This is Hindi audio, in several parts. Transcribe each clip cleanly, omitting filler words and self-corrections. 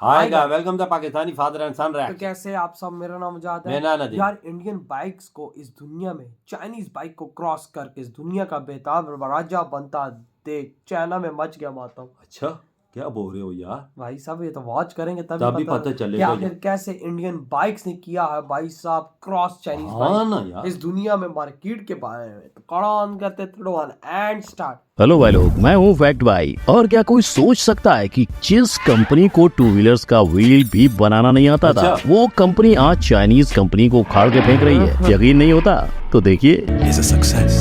Hi guys, welcome to Pakistani father and son तो रैक। कैसे हैं आप सब। मेरा नाम मुजाहिद है। मेरा नदीम। यार इंडियन बाइक्स को इस दुनिया में चाइनीज बाइक को क्रॉस करके इस दुनिया का बेताब राजा बनता देख चाइना में मच गया माता हूँ। अच्छा, क्या बोल रहे हो यार? भाई साहब ये तो वॉच करेंगे तभी पता कि चलेगा आखिर कैसे इंडियन बाइक्स ने किया है भाई साहब क्रॉस चाइनीज हाँ ना बाइक यार। इस दुनिया में मार्केट के बारे में। तो कड़ान करते थोड़ा एंड स्टार्ट। हेलो भाई लोग, मैं हूँ फैक्ट भाई। और क्या कोई सोच सकता है कि जिस कंपनी को टू व्हीलर्स का व्हील भी बनाना नहीं आता था, अच्छा। वो कंपनी आज चाइनीज कंपनी को उखाड़ के फेंक रही है? यकीन नहीं होता तो देखिए। is a success.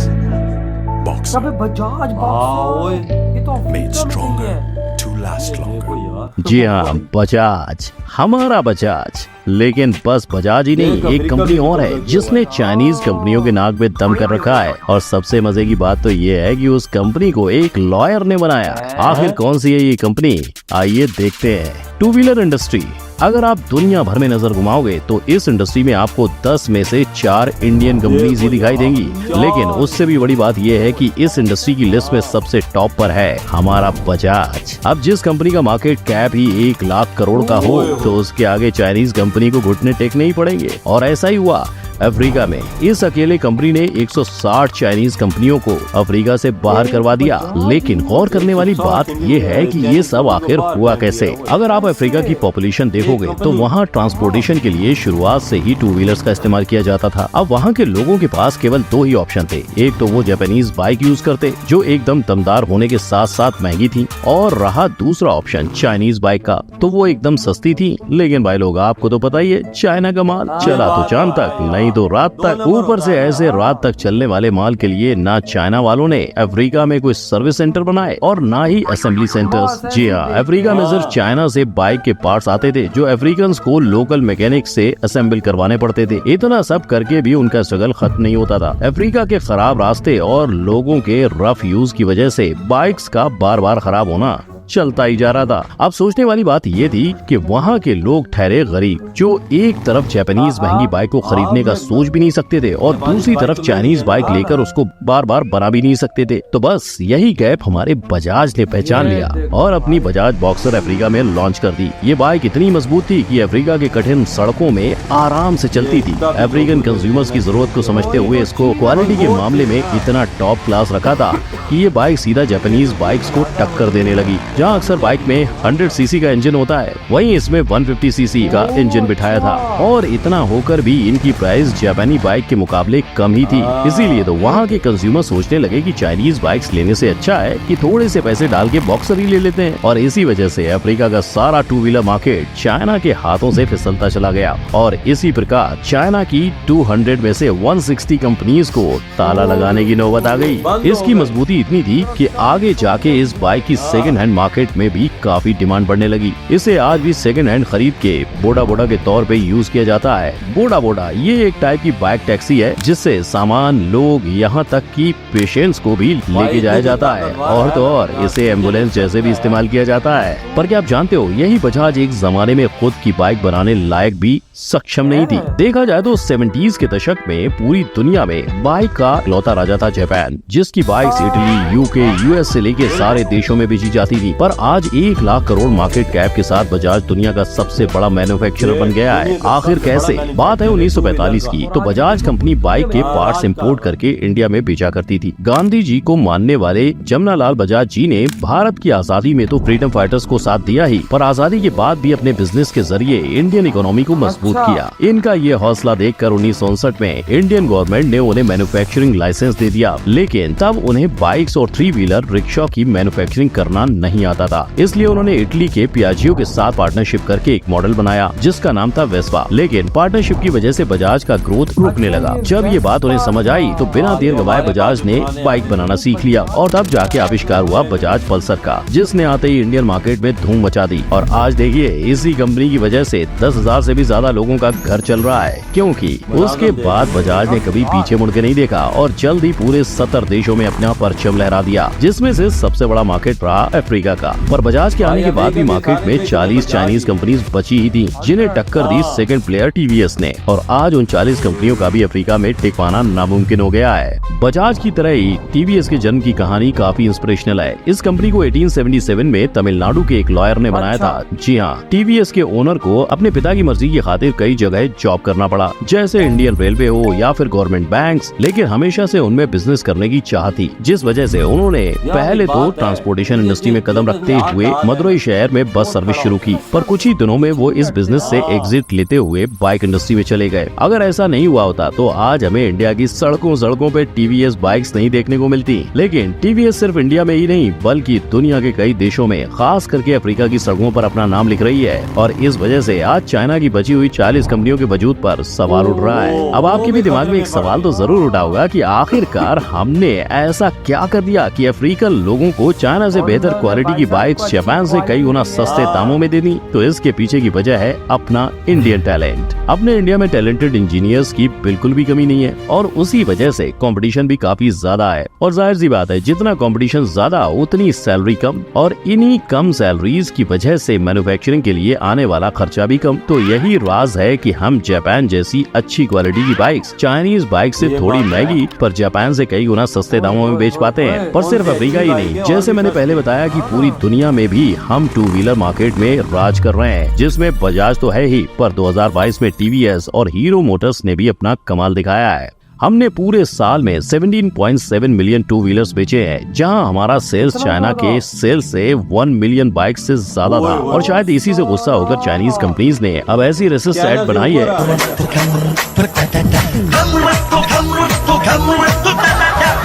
Boxer अबे बजाज ओए। बॉक्सर ये तो made अफ्रीका में stronger है। to last longer. देखो यार। जी हाँ, बजाज, हमारा बजाज। लेकिन बस बजाज ही नहीं, एक कंपनी और है जिसने चाइनीज कंपनियों के नाक में दम कर रखा है। और सबसे मजे की बात तो ये है कि उस कंपनी को एक लॉयर ने बनाया। आखिर कौन सी है ये कंपनी, आइए देखते हैं। Two wheeler industry. अगर आप दुनिया भर में नजर घुमाओगे तो इस इंडस्ट्री में आपको 10 में से 4 इंडियन कंपनीज ही दिखाई देंगी। लेकिन उससे भी बड़ी बात यह है कि इस इंडस्ट्री की लिस्ट में सबसे टॉप पर है हमारा बजाज। अब जिस कंपनी का मार्केट कैप ही 1 लाख करोड़ का हो तो उसके आगे चाइनीज कंपनी को घुटने टेकने ही पड़ेंगे। और ऐसा ही हुआ अफ्रीका में। इस अकेले कंपनी ने 160 चाइनीज कंपनियों को अफ्रीका से बाहर करवा दिया। लेकिन गौर करने वाली बात यह है कि ये सब आखिर हुआ कैसे। अगर आप अफ्रीका की पॉपुलेशन देखोगे तो वहाँ ट्रांसपोर्टेशन के लिए शुरुआत से ही टू व्हीलर्स का इस्तेमाल किया जाता था। अब वहाँ के लोगों के पास केवल 2 ही ऑप्शन थे। एक तो वो जापानीज बाइक यूज करते जो एकदम दमदार होने के साथ साथ महंगी थी, और रहा दूसरा ऑप्शन चाइनीज बाइक का, तो वो एकदम सस्ती थी। लेकिन भाई लोग, आपको तो पता ही है चाइना का माल चला तो चांद तक, नहीं तो रात तक। ऊपर से ऐसे रात तक चलने वाले माल के लिए ना चाइना वालों ने अफ्रीका में कोई सर्विस सेंटर बनाए और ना ही असेंबली सेंटर्स। जी हाँ, अफ्रीका में सिर्फ चाइना से बाइक के पार्ट्स आते थे जो अफ्रीकन को लोकल मैकेनिक से असेंबल करवाने पड़ते थे। इतना सब करके भी उनका स्ट्रगल खत्म नहीं होता था। अफ्रीका के खराब रास्ते और लोगों के रफ यूज की वजह से बाइक्स का बार बार खराब होना चलता ही जा रहा था। अब सोचने वाली बात ये थी कि वहाँ के लोग ठहरे गरीब, जो एक तरफ जापानीज महंगी बाइक को खरीदने का सोच भी नहीं सकते थे और दूसरी तरफ चाइनीज बाइक लेकर उसको बार बार बना भी नहीं सकते थे। तो बस यही गैप हमारे बजाज ने पहचान लिया और अपनी बजाज बॉक्सर अफ्रीका में लॉन्च कर दी। ये बाइक इतनी मजबूत थी कि अफ्रीका के कठिन सड़कों में आराम से चलती थी। अफ्रीकन कंज्यूमर्स की जरूरत को समझते हुए इसको क्वालिटी के मामले में इतना टॉप क्लास रखा था कि ये बाइक सीधा जापानीज बाइक्स को टक्कर देने लगी। जहाँ अक्सर बाइक में 100 सीसी का इंजन होता है, वहीं इसमें 150 सीसी का इंजन बिठाया था। और इतना होकर भी इनकी प्राइस जापानी बाइक के मुकाबले कम ही थी। इसीलिए तो वहाँ के कंज्यूमर सोचने लगे कि चाइनीज बाइक्स लेने से अच्छा है कि थोड़े से पैसे डाल के बॉक्सर ही ले लेते हैं। और इसी वजह से अफ्रीका का सारा टू व्हीलर मार्केट चाइना के हाथों से फिसलता चला गया। और इसी प्रकार चाइना की 200 में से 160 कंपनीज को ताला लगाने की नौबत आ गई। इसकी मजबूती इतनी थी कि आगे जाके इस बाइक की सेकंड हैंड मार्केट में भी काफी डिमांड बढ़ने लगी। इसे आज भी सेकंड हैंड खरीद के बोडा बोडा के तौर पे यूज किया जाता है। बोडा बोडा ये एक टाइप की बाइक टैक्सी है जिससे सामान, लोग, यहाँ तक कि पेशेंट्स को भी लेके जाया जाता है। और तो और इसे एम्बुलेंस जैसे भी इस्तेमाल किया जाता है। पर क्या आप जानते हो, यही बजाज एक जमाने में खुद की बाइक बनाने लायक भी सक्षम नहीं थी। देखा जाए तो 70s के दशक में पूरी दुनिया में बाइक का इकलौता राजा था जापान, जिसकी बाइक्स इटली, यूके, यूएस से लेके सारे देशों में बेची जाती थी। पर आज 1 लाख करोड़ मार्केट कैप के साथ बजाज दुनिया का सबसे बड़ा मैन्युफैक्चरर बन गया है। आखिर कैसे? बात है 1945 की। तो बजाज कंपनी बाइक के पार्ट्स इंपोर्ट करके इंडिया में बेचा करती थी। गांधी जी को मानने वाले जमनालाल बजाज जी ने भारत की आजादी में तो फ्रीडम फाइटर्स को साथ दिया ही, पर आजादी के बाद भी अपने बिजनेस के जरिए इंडियन इकोनॉमी को मजबूत किया। इनका ये हौसला देखकर 1959 में इंडियन गवर्नमेंट ने उन्हें मैन्युफैक्चरिंग लाइसेंस दे दिया। लेकिन तब उन्हें बाइक्स और 3 व्हीलर रिक्शा की मैन्युफैक्चरिंग करना नहीं आता था। इसलिए उन्होंने इटली के पियाजियो के साथ पार्टनरशिप करके एक मॉडल बनाया जिसका नाम था वेस्पा। लेकिन पार्टनरशिप की वजह से बजाज का ग्रोथ रुकने लगा। जब ये बात उन्हें समझ आई तो बिना देर गवाए बजाज ने बाइक बनाना सीख लिया और तब जाके आविष्कार हुआ बजाज पल्सर का, जिसने आते ही इंडियन मार्केट में धूम मचा दी। और आज देखिए, इसी कंपनी की वजह से 10,000 से भी ज्यादा लोगों का घर चल रहा है, क्योंकि उसके बाद बजाज ने कभी पीछे मुड़ के नहीं देखा और जल्द ही पूरे 70 देशों में अपना परचम लहरा दिया, जिसमें से सबसे बड़ा मार्केट रहा अफ्रीका इंडिया का। पर बजाज के आने के बाद भी मार्केट में 40 चाइनीज कंपनीज बची ही थी, जिन्हें टक्कर दी सेकंड प्लेयर टीवीएस ने। और आज उन 40 कंपनियों का भी अफ्रीका में टिक पाना नामुमकिन हो गया है। बजाज की तरह ही टीवीएस के जन्म की कहानी काफी इंस्पिरेशनल है। इस कंपनी को 1877 में तमिलनाडु के एक लॉयर ने बनाया था। जी हाँ, टीवीएस के ओनर को अपने पिता की मर्जी की खातिर कई जगह जॉब करना पड़ा, जैसे इंडियन रेलवे हो या फिर गवर्नमेंट बैंक्स, लेकिन हमेशा से उनमें बिजनेस करने की चाह थी, जिस वजह से उन्होंने पहले तो ट्रांसपोर्टेशन इंडस्ट्री में कदम रखते हुए मदुरई शहर में बस सर्विस शुरू की। पर कुछ ही दिनों में वो इस बिजनेस से एग्जिट लेते हुए बाइक इंडस्ट्री में चले गए। अगर ऐसा नहीं हुआ होता तो आज हमें इंडिया की सड़कों पे टीवीएस बाइक्स नहीं देखने को मिलती। लेकिन टीवीएस सिर्फ इंडिया में ही नहीं बल्कि दुनिया के कई देशों में, खास करके अफ्रीका की सड़कों पर अपना नाम लिख रही है। और इस वजह से आज चाइना की बची हुई 40 कंपनियों के वजूद पर सवाल उठ रहा है। अब आपके भी दिमाग में एक सवाल तो जरूर उठा होगा कि आखिरकार हमने ऐसा क्या कर दिया कि अफ्रीकन लोगों को चाइना से बेहतर क्वालिटी की बाइक्स जापान से कई गुना सस्ते दामों में देनी। तो इसके पीछे की वजह है अपना इंडियन टैलेंट। अपने इंडिया में टैलेंटेड इंजीनियर्स की बिल्कुल भी कमी नहीं है और उसी वजह से कंपटीशन भी काफी ज्यादा है। और जाहिर सी बात है, जितना कंपटीशन ज्यादा उतनी सैलरी कम, और इन्हीं कम सैलरीज की वजह से मैन्युफैक्चरिंग के लिए आने वाला खर्चा भी कम। तो यही राज है कि हम जापान जैसी अच्छी क्वालिटी की बाइक्स चाइनीज बाइक से थोड़ी महंगी पर जापान से कई गुना सस्ते दामों में बेच पाते हैं। पर सिर्फ अफ्रीका ही नहीं, जैसे मैंने पहले बताया कि पूरी दुनिया में भी हम टू व्हीलर मार्केट में राज कर रहे हैं, जिसमें बजाज तो है ही, पर 2022 में टीवीएस और हीरो मोटर्स ने भी अपना कमाल दिखाया है। हमने पूरे साल में 17.7 मिलियन टू व्हीलर्स बेचे हैं, जहां हमारा सेल्स चाइना के सेल्स से 1 मिलियन बाइक से ज्यादा था। और शायद इसी से गुस्सा होकर चाइनीज कंपनीज ने अब ऐसी रेसेस सेट बनाई है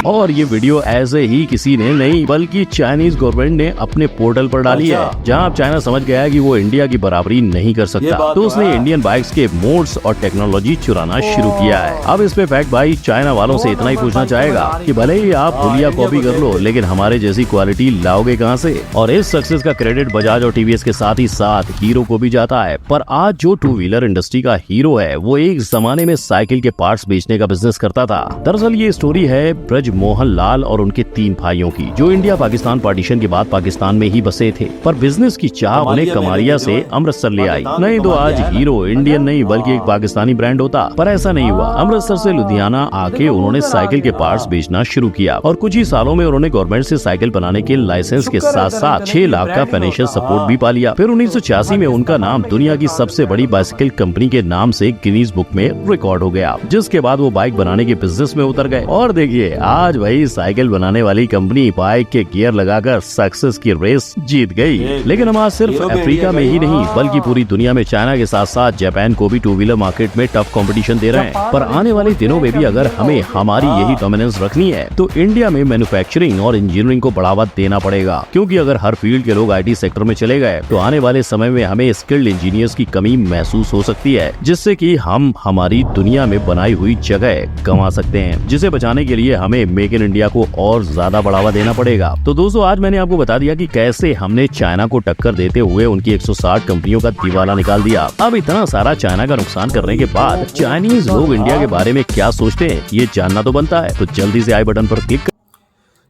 और ये वीडियो ऐसे ही किसी ने नहीं बल्कि चाइनीज गवर्नमेंट ने अपने पोर्टल पर डाली है, जहां अब चाइना समझ गया है कि वो इंडिया की बराबरी नहीं कर सकता, तो उसने इंडियन बाइक्स के मोड्स और टेक्नोलॉजी चुराना शुरू किया है। अब इस पे फैक्ट भाई चाइना वालों से इतना ही पूछना चाहेगा कि भले ही आप हुलिया कॉपी कर लो, लेकिन हमारे जैसी क्वालिटी लाओगे कहाँ से? और इस सक्सेस का क्रेडिट बजाज और टीवीएस के साथ ही साथ हीरो को भी जाता है। पर आज जो टू व्हीलर इंडस्ट्री का हीरो है, वो एक जमाने में साइकिल के पार्ट्स बेचने का बिजनेस करता था। दरअसल ये स्टोरी है ब्रज मोहन लाल और उनके 3 भाइयों की, जो इंडिया पाकिस्तान पार्टीशन के बाद पाकिस्तान में ही बसे थे। पर बिजनेस की चाह उन्हें कमारिया से अमृतसर ले आई। नहीं तो आज हीरो इंडियन नहीं बल्कि एक पाकिस्तानी ब्रांड होता, पर ऐसा नहीं हुआ। अमृतसर से लुधियाना आके उन्होंने साइकिल के पार्ट्स बेचना शुरू किया और कुछ ही सालों में उन्होंने गवर्नमेंट से साइकिल बनाने के लाइसेंस के साथ साथ 6 लाख का फाइनेंशियल सपोर्ट भी पा लिया। फिर 1986 में उनका नाम दुनिया की सबसे बड़ी बाइसिकल कंपनी के नाम से गिनीज बुक में रिकॉर्ड हो गया, जिसके बाद वो बाइक बनाने के बिजनेस में उतर गए। और देखिए आज वही साइकिल बनाने वाली कंपनी बाइक के गियर लगाकर सक्सेस की रेस जीत गई। लेकिन हम आज सिर्फ अफ्रीका में ही नहीं बल्कि पूरी दुनिया में चाइना के साथ साथ जापान को भी टू व्हीलर मार्केट में टफ कंपटीशन दे रहे हैं। पर आने वाले दिनों में भी अगर हमें हमारी यही डोमिनेंस रखनी है तो इंडिया में मैन्युफैक्चरिंग और इंजीनियरिंग को बढ़ावा देना पड़ेगा, क्योंकि अगर हर फील्ड के लोग आईटी सेक्टर में चले गए तो आने वाले समय में हमें स्किल्ड इंजीनियर्स की कमी महसूस हो सकती है, जिससे कि हम हमारी दुनिया में बनाई हुई जगह गंवा सकते हैं, जिसे बचाने के लिए हमें मेक इन इंडिया को और ज्यादा बढ़ावा देना पड़ेगा। तो दोस्तों आज मैंने आपको बता दिया कि कैसे हमने चाइना को टक्कर देते हुए उनकी 160 कंपनियों का दिवाला निकाल दिया। अब इतना सारा चाइना का नुकसान करने के बाद चाइनीज लोग इंडिया के बारे में क्या सोचते हैं ये जानना तो बनता है। तो जल्दी से आई बटन पर क्लिक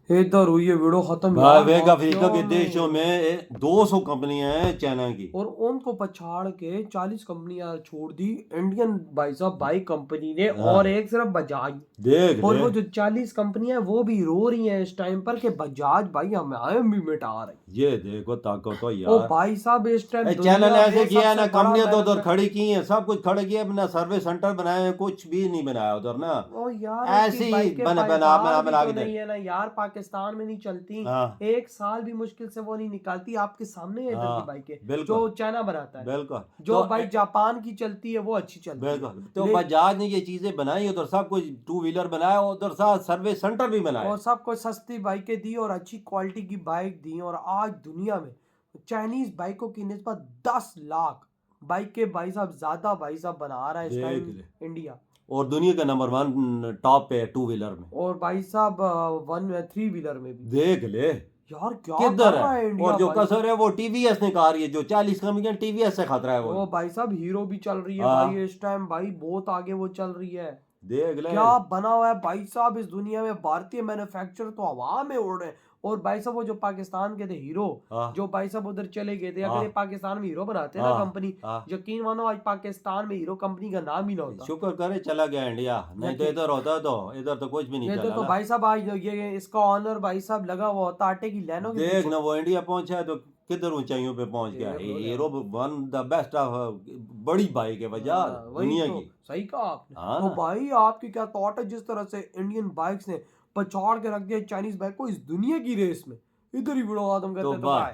इधर हुई ये वीडियो खत्म भाई यार। अफ्रीका के देशों में 200 कंपनियां हैं चाइना की, और उनको पछाड़ के 40 कंपनियां छोड़ दी इंडियन भाई साहब बाइक कंपनी ने, और एक सिर्फ बजाज। देख और ले। वो जो 40 कंपनियां वो भी रो रही हैं इस टाइम पर कि बजाज भाई हमें भी मिटा रही। ये देखो ताकत तो ओ यार भाई साहब इस टाइम चैनल ऐसे किया है ना, कंपनियां तो उधर खड़ी की हैं, सब कुछ खड़ा किया, अपना सर्विस सेंटर बनाए हैं, कुछ भी नहीं बनाया उधर ना। ओ यार ऐसे ही बना के नहीं है ना यार, पाकिस्तान में नहीं चलती। हाँ। एक साल भी मुश्किल से वो नहीं निकालती। आपके सामने है इधर हाँ, की बाइकें बिल्कुल। जो चाइना बनाता है, बिल्कुल। जो तो बाइक जापान की चलती है वो अच्छी चलती है। बिल्कुल। तो बजाज ने ये चीजें बनाई, उधर सब कुछ टू व्हीलर बनाया, उधर साथ सर्विस सेंटर भी बनाया, और सबको सस्ती बाइकें दी और अच्छी क्वालिटी की बाइक दी। और आज दुनिया में चाइनीज बाइकों की निस्बत 10 लाख बाइकें भाई साहब ज्यादा भाई साहब बना रहा है इस टाइम इंडिया, और दुनिया का नंबर 1 टॉप पे है टू व्हीलर में, और भाई साहब 3 व्हीलर में भी। देख ले यार क्या किधर कर रहा है। इंडिया और जो भाई? कसर है वो टीवीएस ने कहा रही है, जो 40 कंपनियां टीवीएस से खतरा है वो भाई साहब हीरो भी चल रही है हाँ। भाई इस टाइम, भाई बहुत आगे वो चल रही है। देख ले क्या बना हुआ है भाई साहब इस दुनिया में। भारतीय मैन्युफैक्चरर तो हवा में उड़ रहे हैं, और भाई साहब वो जो पाकिस्तान के थे हीरो, हाँ। जो भाई साहब उधर चले गए थे, अगर हाँ। ये पाकिस्तान में हीरो बनाते ना हाँ। कंपनी, हाँ। यकीन मानो आज पाकिस्तान में हीरो कंपनी का नाम ही ना होता। शुक्र करे चला गया इंडिया, नहीं तो देखिए। इधर होता तो इधर तो कुछ भी नहीं ये चला तो ना। भाई साहब आज ये इसका ऑनर भाई साहब लगा हुआ होता आटे की लाइनों के देख पीछे। ना, वो इंडिया पहुंचा है तो किधर ऊंचाइयों पे पहुंच गया। Hero one the best of बड़ी बाइक है बाजार हाँ, वही दुनिया तो, की। सही कहा आपने। हाँ तो ना। भाई आपकी क्या थॉट है जिस तरह से इंडियन बाइक्स ने पछाड़ के रख दिया चाइनीज बाइक को इस दुनिया की रेस में? इधर ही वीडियो खत्म करते तो हैं, तो बाय। बाय।